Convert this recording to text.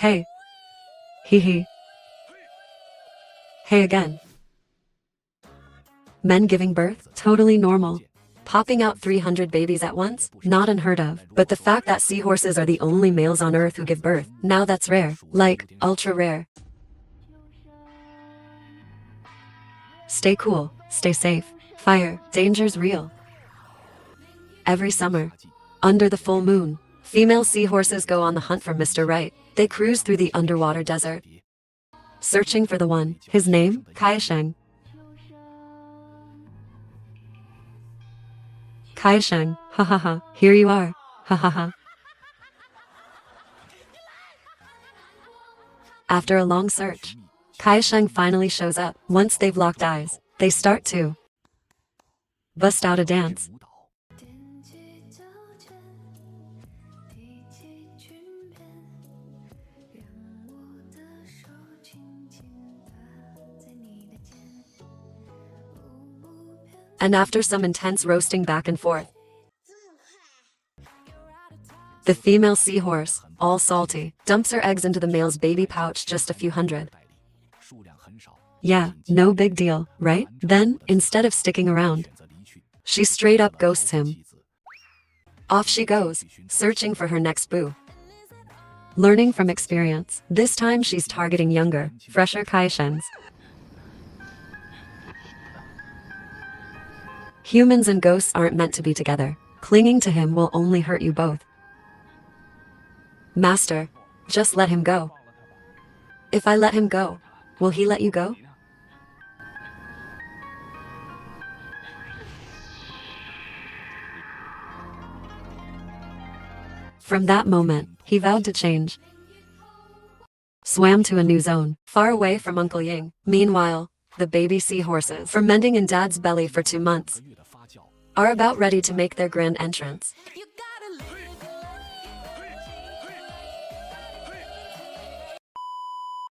Hey. Hee hee. Hey again. Men giving birth? Totally normal. Popping out 300 babies at once? Not unheard of. But the fact that seahorses are the only males on Earth who give birth, now that's rare. Like, ultra rare. Stay cool, stay safe. Fire, danger's real. Every summer, under the full moon, female seahorses go on the hunt for Mr. Right. They cruise through the underwater desert, searching for the one. His name? Kaisheng. Kaisheng, ha ha ha, here you are, ha ha ha. After a long search, Kaisheng finally shows up. Once they've locked eyes, they start to bust out a dance. And after some intense roasting back and forth, the female seahorse, all salty, dumps her eggs into the male's baby pouch, just a few hundred. Yeah, no big deal, right? Then, instead of sticking around, she straight up ghosts him. Off she goes, searching for her next boo. Learning from experience, this time she's targeting younger, fresher Kaishengs. Humans and ghosts aren't meant to be together. Clinging to him will only hurt you both. Master, just let him go. If I let him go, will he let you go? From that moment, he vowed to change. Swam to a new zone, far away from Uncle Ying. Meanwhile, the baby seahorses, fermenting in Dad's belly for 2 months, are about ready to make their grand entrance.